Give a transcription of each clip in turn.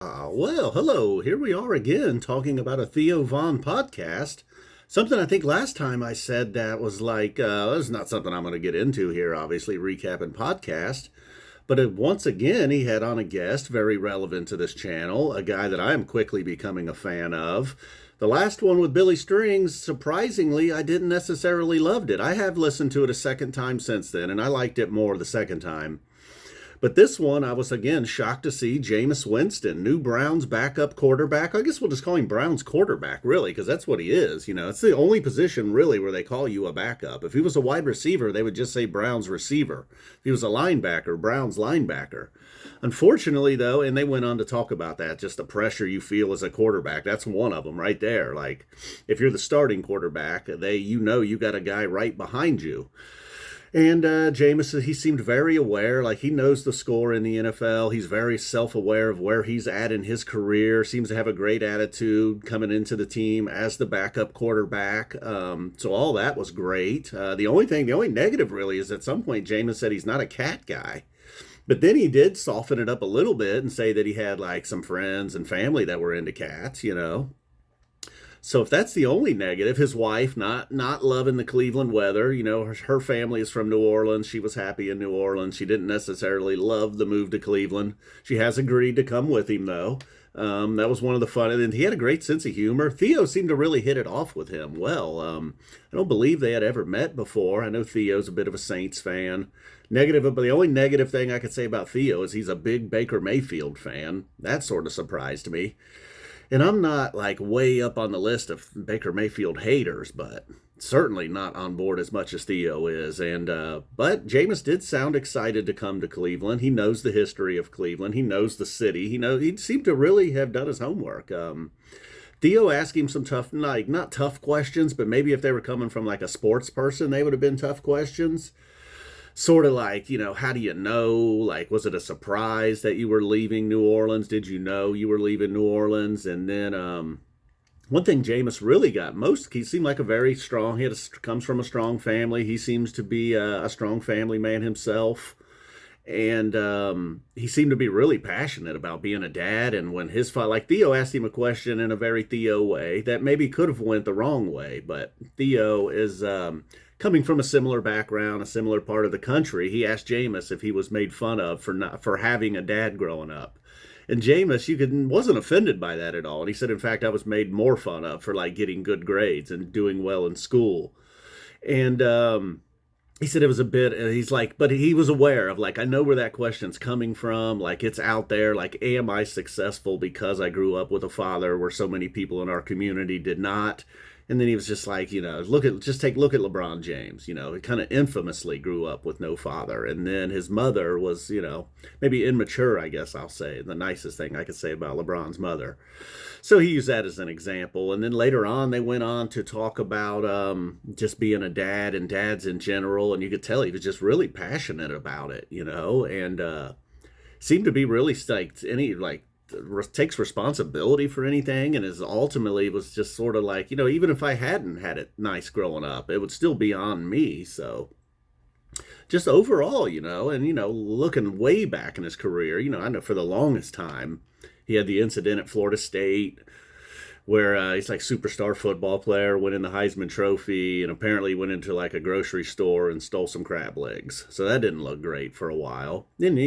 Well, hello. Here we are again talking about a Theo Vaughn podcast. Something I think last time I said that was like, it's not something I'm going to get into here, obviously, recapping podcast. But once again, he had on a guest very relevant to this channel, a guy that I am quickly becoming a fan of. The last one with Billy Strings, surprisingly, I didn't necessarily loved it. I have listened to it a second time since then, and I liked it more the second time. But this one, I was again shocked to see Jameis Winston, new Browns backup quarterback. I guess we'll just call him Browns quarterback, really, because that's what he is. You know, it's the only position really where they call you a backup. If he was a wide receiver, they would just say Browns receiver. If he was a linebacker, Browns linebacker. Unfortunately, though, and they went on to talk about that, just the pressure you feel as a quarterback. That's one of them right there. Like, if you're the starting quarterback, you got a guy right behind you. And Jameis, he seemed very aware, like he knows the score in the NFL. He's very self-aware of where he's at in his career. Seems to have a great attitude coming into the team as the backup quarterback. So all that was great. The only negative really is at some point Jameis said he's not a cat guy. But then he did soften it up a little bit and say that he had like some friends and family that were into cats. So if that's the only negative, his wife not loving the Cleveland weather, her family is from New Orleans. She was happy in New Orleans. She didn't necessarily love the move to Cleveland. She has agreed to come with him though. That was one of the fun, and he had a great sense of humor. Theo seemed to really hit it off with him well. I don't believe they had ever met before. I know Theo's a bit of a Saints fan. But the only negative thing I could say about Theo is he's a big Baker Mayfield fan. That sort of surprised me. And I'm not like way up on the list of Baker Mayfield haters, but certainly not on board as much as Theo is. But Jameis did sound excited to come to Cleveland. He knows the history of Cleveland. He knows the city. He seemed to really have done his homework. Theo asked him some tough, like not tough questions, but maybe if they were coming from like a sports person, they would have been tough questions. Sort of like, how do you know? Like, was it a surprise that you were leaving New Orleans? Did you know you were leaving New Orleans? And then one thing Jameis really got most, he seemed like a very strong, comes from a strong family. He seems to be a strong family man himself. And he seemed to be really passionate about being a dad. And when like Theo asked him a question in a very Theo way that maybe could have went the wrong way. But Theo is coming from a similar background, a similar part of the country. He asked Jameis if he was made fun of for having a dad growing up. And Jameis, wasn't offended by that at all. And he said, in fact, I was made more fun of for like getting good grades and doing well in school. And he said it was a bit, he's like, but he was aware of like, I know where that question's coming from. Like it's out there. Like, am I successful because I grew up with a father where so many people in our community did not? And then he was just like, look at LeBron James. He kind of infamously grew up with no father. And then his mother was, maybe immature, I guess I'll say. The nicest thing I could say about LeBron's mother. So he used that as an example. And then later on, they went on to talk about just being a dad and dads in general. And you could tell he was just really passionate about it, and seemed to be really psyched. Takes responsibility for anything, and is ultimately was just sort of like, even if I hadn't had it nice growing up, it would still be on me. So just overall, looking way back in his career, I know for the longest time he had the incident at Florida State where he's like superstar football player, winning the Heisman Trophy, and apparently went into like a grocery store and stole some crab legs. So that didn't look great for a while. Then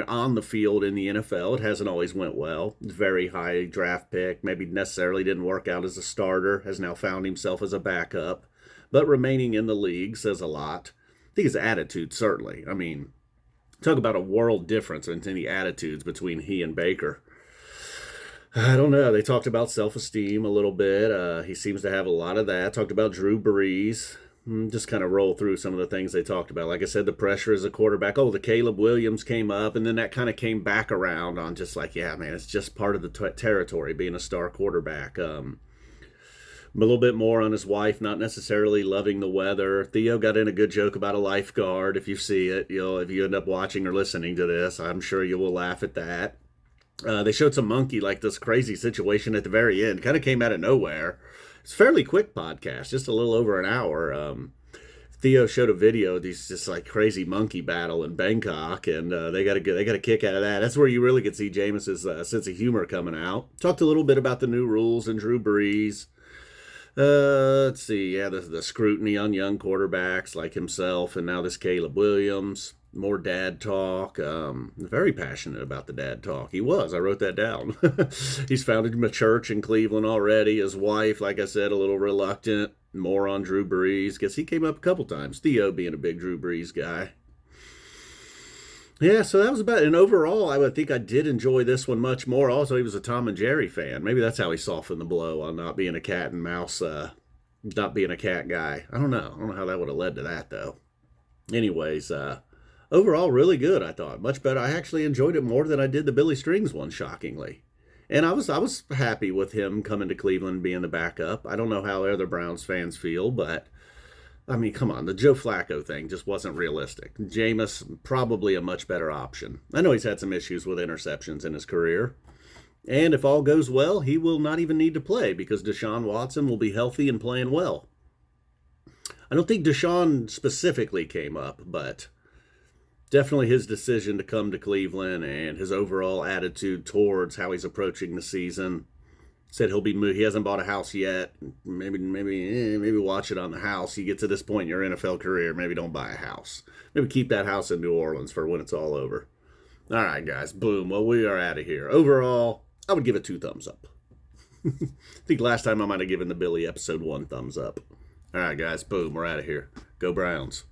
on the field in the NFL, it hasn't always went well. Very high draft pick, maybe necessarily didn't work out as a starter. Has now found himself as a backup, but remaining in the league says a lot. I think his attitude certainly. I mean, talk about a world difference in the attitudes between he and Baker. I don't know. They talked about self-esteem a little bit. He seems to have a lot of that. Talked about Drew Brees. Just kind of roll through some of the things they talked about. Like I said, the pressure as a quarterback. Oh, the Caleb Williams came up, and then that kind of came back around on just like, yeah, man, it's just part of the territory being a star quarterback. A little bit more on his wife, not necessarily loving the weather. Theo got in a good joke about a lifeguard. If you see it, if you end up watching or listening to this, I'm sure you will laugh at that. They showed some monkey, like this crazy situation at the very end. Kind of came out of nowhere. It's a fairly quick podcast, just a little over an hour. Theo showed a video of these just like crazy monkey battle in Bangkok, and they got a kick out of that. That's where you really could see Jameis's sense of humor coming out. Talked a little bit about the new rules and Drew Brees. Let's see, yeah, the scrutiny on young quarterbacks like himself, and now this Caleb Williams. More dad talk. Very passionate about the dad talk. He was. I wrote that down. He's founded a church in Cleveland already. His wife, like I said, a little reluctant. More on Drew Brees. Guess he came up a couple times. Theo being a big Drew Brees guy. Yeah, so that was about it. And overall, I would think I did enjoy this one much more. Also, he was a Tom and Jerry fan. Maybe that's how he softened the blow on not being a cat and mouse, not being a cat guy. I don't know. I don't know how that would have led to that, though. Anyways, overall, really good, I thought. Much better. I actually enjoyed it more than I did the Billy Strings one, shockingly. And I was happy with him coming to Cleveland being the backup. I don't know how other Browns fans feel, but, I mean, come on. The Joe Flacco thing just wasn't realistic. Jameis, probably a much better option. I know he's had some issues with interceptions in his career. And if all goes well, he will not even need to play because Deshaun Watson will be healthy and playing well. I don't think Deshaun specifically came up, but definitely his decision to come to Cleveland and his overall attitude towards how he's approaching the season. Said he'll be moved. He hasn't bought a house yet. Maybe watch it on the house. You get to this point in your NFL career, maybe don't buy a house. Maybe keep that house in New Orleans for when it's all over. All right, guys. Boom. Well, we are out of here. Overall, I would give it 2 thumbs up. I think last time I might have given the Billy episode 1 thumbs up. All right, guys. Boom. We're out of here. Go Browns.